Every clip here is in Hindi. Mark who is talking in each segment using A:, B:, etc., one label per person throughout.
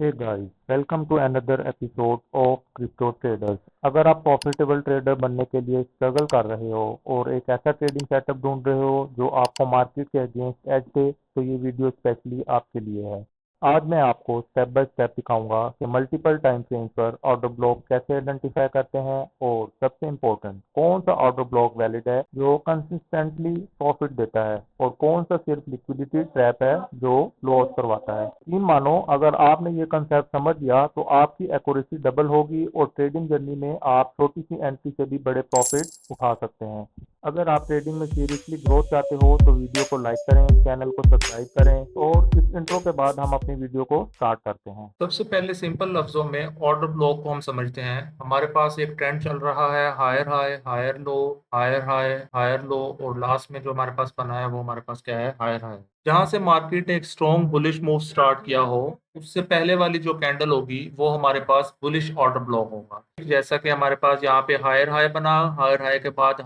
A: Hey guys, welcome to another episode of Crypto Traders। अगर आप प्रॉफिटेबल ट्रेडर बनने के लिए स्ट्रगल कर रहे हो और एक ऐसा ट्रेडिंग सेटअप ढूंढ रहे हो जो आपको मार्केट के अगेंस्ट एज दे, तो ये वीडियो स्पेशली आपके लिए है। आज मैं आपको स्टेप बाय स्टेप दिखाऊंगा कि मल्टीपल टाइम फ्रेम्स पर ऑर्डर ब्लॉक कैसे आइडेंटिफाई करते हैं और सबसे इम्पोर्टेंट कौन सा ऑर्डर ब्लॉक वैलिड है जो कंसिस्टेंटली प्रॉफिट देता है और कौन सा सिर्फ लिक्विडिटी ट्रैप है जो लॉस करवाता है। यकीन मानो, अगर आपने ये कंसेप्ट समझ लिया तो आपकी एक्यूरेसी डबल होगी और ट्रेडिंग जर्नी में आप छोटी सी एंट्री से भी बड़े प्रॉफिट उठा सकते हैं। अगर आप ट्रेडिंग में सीरियसली ग्रोथ चाहते हो तो वीडियो को लाइक करें, चैनल को सब्सक्राइब करें और इस इंट्रो के बाद हम अपनी वीडियो को स्टार्ट करते हैं।
B: सबसे पहले सिंपल लफ्जों में ऑर्डर ब्लॉक को हम समझते हैं। हमारे पास एक ट्रेंड चल रहा है, higher high higher low, higher high higher low, और लास्ट में जो हमारे पास बना है वो हमारे पास क्या है, हायर हाई। जहां से मार्केट ने एक स्ट्रॉन्ग बुलिश मूव स्टार्ट किया हो, उससे पहले वाली जो कैंडल होगी वो हमारे पास बुलिश ऑर्डर ब्लॉक होगा। जैसा कि हमारे पास यहाँ पे हायर हाई बना, हायर हाई के बाद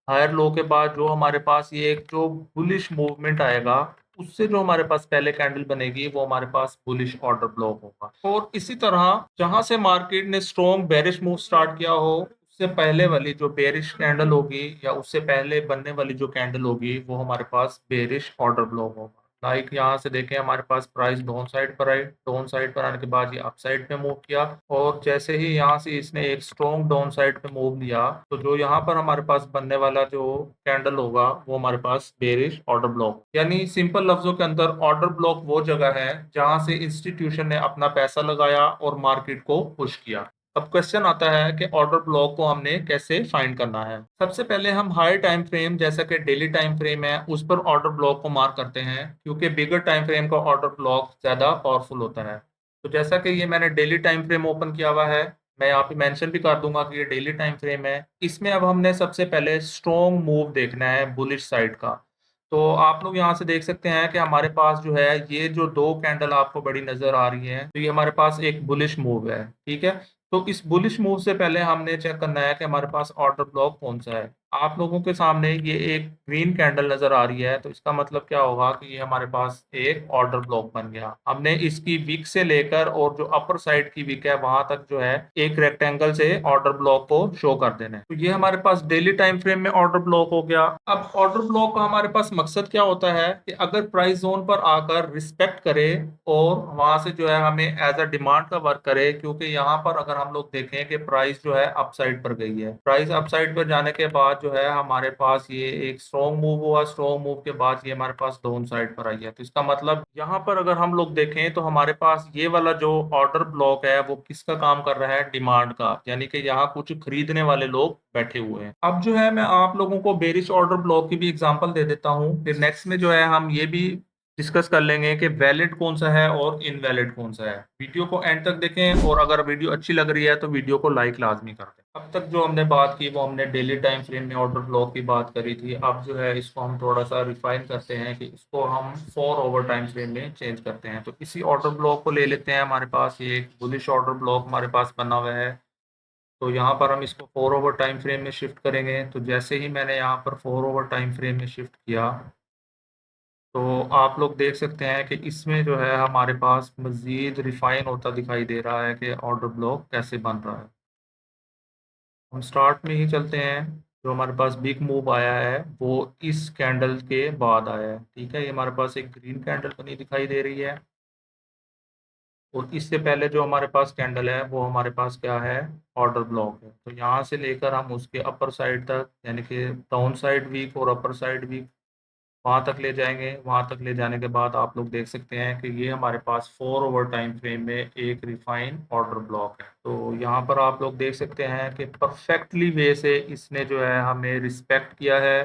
B: हायर लो के बाद जो हमारे पास ये एक जो बुलिश मूवमेंट आएगा, उससे जो हमारे पास पहले कैंडल बनेगी वो हमारे पास बुलिश ऑर्डर ब्लॉक होगा। और इसी तरह जहां से मार्केट ने स्ट्रॉन्ग बेरिश मूव स्टार्ट किया हो, उससे पहले वाली जो बेरिश कैंडल होगी या उससे पहले बनने वाली जो कैंडल होगी वो हमारे पास बेरिश ऑर्डर ब्लॉक होगा। लाइक यहाँ से देखें, हमारे पास प्राइस डाउन साइड पर आई, डाउन साइड पर आने के बाद ये अप साइड पे मूव किया, और जैसे ही यहाँ से इसने एक स्ट्रॉन्ग डाउन साइड पे मूव लिया, तो जो यहाँ पर हमारे पास बनने वाला जो कैंडल होगा वो हमारे पास बेरिश ऑर्डर ब्लॉक। यानी सिंपल लफ्जों के अंदर ऑर्डर ब्लॉक वो जगह है जहां से इंस्टीट्यूशन ने अपना पैसा लगाया और मार्केट को पुश किया। अब क्वेश्चन आता है कि ऑर्डर ब्लॉक को हमने कैसे फाइंड करना है। सबसे पहले हम हाई टाइम फ्रेम जैसा कि डेली टाइम फ्रेम है उस पर ऑर्डर ब्लॉक को मार्क करते हैं, क्योंकि बिगर टाइम फ्रेम का ऑर्डर ब्लॉक ज्यादा पावरफुल होता है। तो जैसा कि ये मैंने डेली टाइम फ्रेम ओपन किया हुआ है, मैं यहाँ पे मेंशन भी कर दूंगा कि ये डेली टाइम फ्रेम है। इसमें अब हमने सबसे पहले स्ट्रॉन्ग मूव देखना है बुलिश साइड का। तो आप लोग यहाँ से देख सकते हैं कि हमारे पास जो है ये जो दो कैंडल आपको बड़ी नजर आ रही है, तो ये हमारे पास एक बुलिश मूव है, ठीक है। तो इस बुलिश मूव से पहले हमने चेक करना है कि हमारे पास ऑर्डर ब्लॉक कौन सा है। आप लोगों के सामने ये एक ग्रीन कैंडल नजर आ रही है, तो इसका मतलब क्या होगा कि ये हमारे पास एक ऑर्डर ब्लॉक बन गया। हमने इसकी विक से लेकर और जो अपर साइड की विक है वहां तक जो है एक रेक्टेंगल से ऑर्डर ब्लॉक को शो कर देना है। तो ये हमारे पास डेली टाइम फ्रेम में ऑर्डर ब्लॉक हो गया। अब ऑर्डर ब्लॉक का हमारे पास मकसद क्या होता है कि अगर प्राइस जोन पर आकर रिस्पेक्ट करे और वहां से जो है हमें एज अ डिमांड का वर्क करे, क्योंकि यहाँ पर अगर हम लोग देखें कि प्राइस जो है अपसाइड पर गई है, प्राइस अपसाइड पर जाने के बाद जो है हमारे पास ये एक स्ट्रॉन्ग मूव हुआ, स्ट्रॉन्ग मूव के बाद ये हमारे पास डाउन साइड पर आई है। तो इसका मतलब यहाँ पर अगर हम लोग देखें तो हमारे पास ये वाला जो ऑर्डर ब्लॉक है वो किसका काम कर रहा है, डिमांड का, यानी कि यहाँ कुछ खरीदने वाले लोग बैठे हुए हैं। अब जो है मैं आप लोगों को बेरिश ऑर्डर ब्लॉक की भी एग्जांपल दे देता हूँ, फिर नेक्स्ट में जो है हम ये भी डिस्कस कर लेंगे कि वैलिड कौन सा है और इनवैलिड कौन सा है। वीडियो को एंड तक देखें और अगर वीडियो अच्छी लग रही है तो वीडियो को लाइक लाजमी कर दें। अब तक जो हमने बात की वो हमने डेली टाइम फ्रेम में ऑर्डर ब्लॉक की बात करी थी। अब जो है इसको हम थोड़ा सा रिफाइन करते हैं कि इसको हम 4 ओवर टाइम फ्रेम में चेंज करते हैं। तो इसी ऑर्डर ब्लॉक को ले लेते हैं, हमारे पास ये एक बुलिश ऑर्डर ब्लॉक हमारे पास बना हुआ है। तो यहाँ पर हम इसको 4 ओवर टाइम फ्रेम में शिफ्ट करेंगे। तो जैसे ही मैंने यहाँ पर 4 ओवर टाइम फ्रेम में शिफ्ट किया, तो आप लोग देख सकते हैं कि इसमें जो है हमारे पास मज़ीद रिफाइन होता दिखाई दे रहा है कि ऑर्डर ब्लॉक कैसे बन रहा है। हम स्टार्ट में ही चलते हैं। जो हमारे पास बिग मूव आया है वो इस कैंडल के बाद आया है, ठीक है। ये हमारे पास एक ग्रीन कैंडल बनी दिखाई दे रही है, और इससे पहले जो हमारे पास कैंडल है वो हमारे पास क्या है, ऑर्डर ब्लॉक है। तो यहाँ से लेकर हम उसके अपर साइड तक, यानी कि डाउन साइड वीक और अपर साइड वीक, वहां तक ले जाएंगे। वहां तक ले जाने के बाद आप लोग देख सकते हैं कि ये हमारे पास 4 ओवर टाइम फ्रेम में एक रिफाइन ऑर्डर ब्लॉक है। तो यहाँ पर आप लोग देख सकते हैं कि परफेक्टली वे से इसने जो है हमें रिस्पेक्ट किया है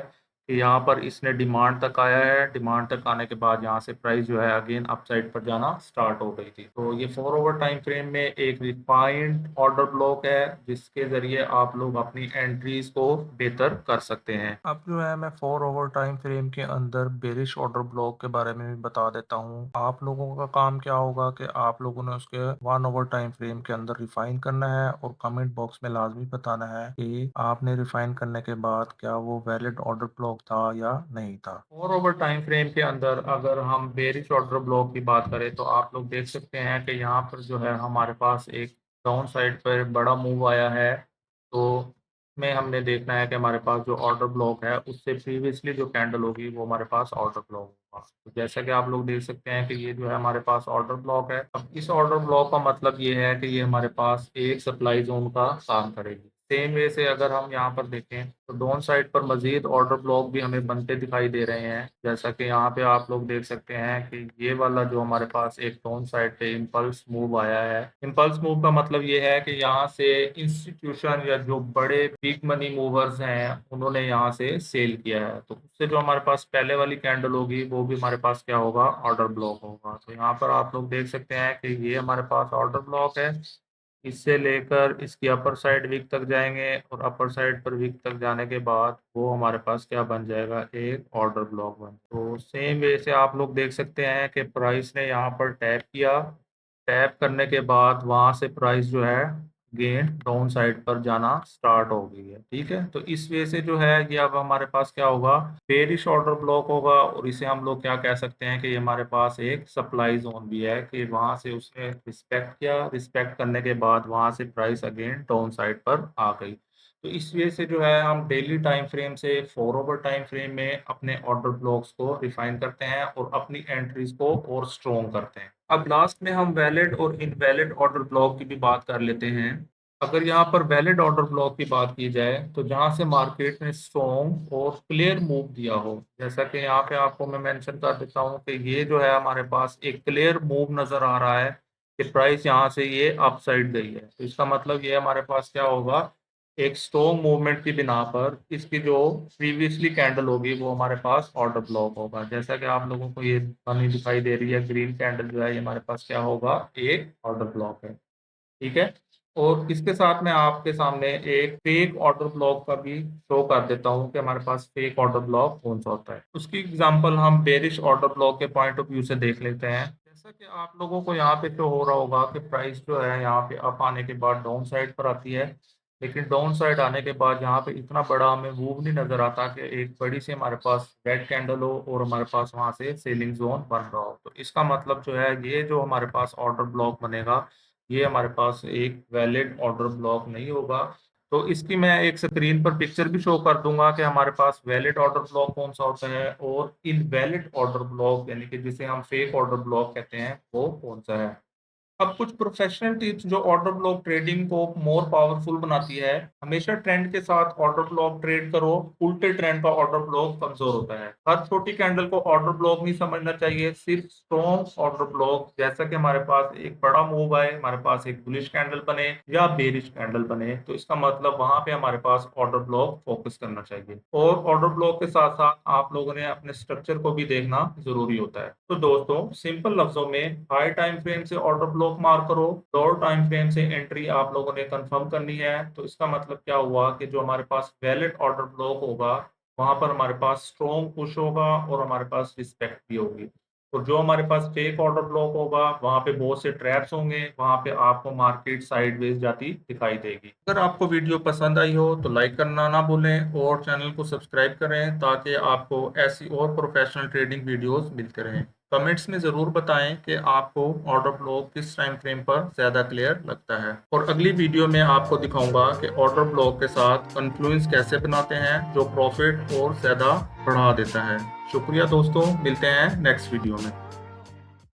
B: कि यहाँ पर इसने डिमांड तक आया है। डिमांड तक आने के बाद यहाँ से प्राइस जो है अगेन अपसाइड पर जाना स्टार्ट हो गई थी। तो ये 4 ओवर टाइम फ्रेम में एक रिफाइंड ऑर्डर ब्लॉक है जिसके जरिए आप लोग अपनी एंट्रीज को बेहतर कर सकते हैं। अब जो है मैं 4 ओवर टाइम फ्रेम के अंदर बेरिश ऑर्डर ब्लॉक के बारे में भी बता देता हूँ। आप लोगों का काम क्या होगा कि आप लोगों ने उसके 1 ओवर टाइम फ्रेम के अंदर रिफाइन करना है और कमेंट बॉक्स में लाजमी बताना है कि आपने रिफाइन करने के बाद क्या वो वैलिड ऑर्डर ब्लॉक ब्लॉक था या नहीं था। और ओवर टाइम फ्रेम के अंदर अगर हम बेरिश ऑर्डर ब्लॉक की बात करें तो आप लोग देख सकते हैं कि यहाँ पर जो है हमारे पास एक डाउन साइड पर बड़ा मूव आया है। तो में हमने देखना है कि हमारे पास जो ऑर्डर ब्लॉक है उससे प्रीवियसली जो कैंडल होगी वो हमारे पास ऑर्डर ब्लॉक होगा। तो जैसा कि आप लोग देख सकते हैं कि ये जो है हमारे पास ऑर्डर ब्लॉक है। अब इस ऑर्डर ब्लॉक का मतलब ये है कि ये हमारे पास एक सप्लाई जोन का काम करेगी। सेम वे से अगर हम यहाँ पर देखें तो डाउन साइड पर मजीद ऑर्डर ब्लॉक भी हमें बनते दिखाई दे रहे हैं। जैसा कि यहाँ पे आप लोग देख सकते हैं कि ये वाला जो हमारे पास एक डाउन साइड पे इम्पल्स मूव आया है। इम्पल्स मूव का मतलब ये है कि यहाँ से इंस्टीट्यूशन या जो बड़े बिग मनी मूवर्स हैं उन्होंने यहाँ से सेल किया है। तो उससे जो हमारे पास पहले वाली कैंडल होगी वो भी हमारे पास क्या होगा, ऑर्डर ब्लॉक होगा। तो यहाँ पर आप लोग देख सकते हैं कि ये हमारे पास ऑर्डर ब्लॉक है। इससे लेकर इसकी अपर साइड वीक तक जाएंगे और अपर साइड पर वीक तक जाने के बाद वो हमारे पास क्या बन जाएगा, एक ऑर्डर ब्लॉक बन। तो सेम वे से आप लोग देख सकते हैं कि प्राइस ने यहाँ पर टैप किया। टैप करने के बाद वहां से प्राइस जो है गेन डाउन साइड पर जाना स्टार्ट हो गई है। ठीक है, तो इस वे से जो है ये अब हमारे पास क्या होगा, बेरिश ऑर्डर ब्लॉक होगा। और इसे हम लोग क्या कह सकते हैं कि ये हमारे पास एक सप्लाई जोन भी है कि वहां से उसने रिस्पेक्ट किया। रिस्पेक्ट करने के बाद वहां से प्राइस अगेन डाउन साइड पर आ गई। तो इस वजह से जो है हम डेली टाइम फ्रेम से 4 ओवर टाइम फ्रेम में अपने ऑर्डर ब्लॉक्स को रिफाइन करते हैं और अपनी एंट्रीज को और स्ट्रॉन्ग करते हैं। अब लास्ट में हम वैलिड और इनवैलिड ऑर्डर ब्लॉक की भी बात कर लेते हैं। अगर यहाँ पर वैलिड ऑर्डर ब्लॉक की बात की जाए तो जहाँ से मार्केट ने स्ट्रॉन्ग और क्लियर मूव दिया हो, जैसा कि यहाँ पे आपको मैं मेंशन कर देता हूँ कि ये जो है हमारे पास एक क्लियर मूव नजर आ रहा है कि प्राइस यहाँ से ये अप साइड गई है। तो इसका मतलब ये हमारे पास क्या होगा, एक स्ट्रॉन्ग मूवमेंट की बिना पर इसकी जो प्रीवियसली कैंडल होगी वो हमारे पास ऑर्डर ब्लॉक होगा। जैसा कि आप लोगों को ये बनी दिखाई दे रही है, ग्रीन कैंडल जो है ये हमारे पास क्या होगा, एक ऑर्डर ब्लॉक है। ठीक है, और इसके साथ में आपके सामने एक फेक ऑर्डर ब्लॉक का भी शो कर देता हूँ कि हमारे पास फेक ऑर्डर ब्लॉक कौन सा होता है। उसकी एग्जांपल हम बेरिश ऑर्डर ब्लॉक के पॉइंट ऑफ व्यू से देख लेते हैं। जैसा कि आप लोगों को यहाँ पे शो हो रहा होगा कि प्राइस जो है यहाँ पे अप आने के बाद डाउन साइड पर आती है, लेकिन डाउन साइड आने के बाद यहाँ पे इतना बड़ा हमें मूव नहीं नजर आता कि एक बड़ी सी हमारे पास रेड कैंडल हो और हमारे पास वहां से सेलिंग जोन बन रहा हो। तो इसका मतलब जो है ये जो हमारे पास ऑर्डर ब्लॉक बनेगा ये हमारे पास एक वैलिड ऑर्डर ब्लॉक नहीं होगा। तो इसकी मैं एक स्क्रीन पर पिक्चर भी शो कर दूंगा कि हमारे पास वैलिड ऑर्डर ब्लॉक कौन सा होता है और इनवैलिड ऑर्डर ब्लॉक यानी कि जिसे हम फेक ऑर्डर ब्लॉक कहते हैं वो कौन सा है। अब कुछ प्रोफेशनल टिप्स जो ऑर्डर ब्लॉक ट्रेडिंग को मोर पावरफुल बनाती है। हमेशा ट्रेंड के साथ ऑर्डर ब्लॉक ट्रेड करो, उल्टे ट्रेंड का ऑर्डर ब्लॉक कमजोर होता है। हर छोटी कैंडल को ऑर्डर ब्लॉक नहीं समझना चाहिए, सिर्फ स्ट्रॉन्ग ऑर्डर ब्लॉक। जैसा कि हमारे पास एक बड़ा मूव आए, हमारे पास एक बुलिश कैंडल बने या बेरिश कैंडल बने, तो इसका मतलब वहां पे हमारे पास ऑर्डर ब्लॉक फोकस करना चाहिए। और ऑर्डर ब्लॉक के साथ साथ आप लोगों ने अपने स्ट्रक्चर को भी देखना जरूरी होता है। तो दोस्तों सिंपल लफ्जों में हाई टाइम फ्रेम से ऑर्डर ब्लॉक मार्क करो, लोअर टाइम फ्रेम से एंट्री आप लोगों ने कंफर्म करनी है। तो इसका मतलब क्या हुआ कि जो हमारे पास वैलिड ऑर्डर ब्लॉक होगा वहां पर हमारे पास स्ट्रॉन्ग पुश होगा और हमारे पास रिस्पेक्ट भी होगी। और जो हमारे पास फेक ऑर्डर ब्लॉक होगा वहां पे बहुत से ट्रैप्स होंगे, वहां पे आपको मार्केट साइडवेज जाती दिखाई देगी। अगर आपको वीडियो पसंद आई हो तो लाइक करना ना भूलें और चैनल को सब्सक्राइब करें ताकि आपको ऐसी और प्रोफेशनल ट्रेडिंग वीडियोस मिलते रहें। कमेंट्स में ज़रूर बताएं कि आपको ऑर्डर ब्लॉक किस टाइम फ्रेम पर ज़्यादा क्लियर लगता है। और अगली वीडियो में आपको दिखाऊंगा कि ऑर्डर ब्लॉक के साथ कन्फ्लुएंस कैसे बनाते हैं जो प्रॉफिट और ज़्यादा बढ़ा देता है। शुक्रिया दोस्तों, मिलते हैं नेक्स्ट वीडियो में।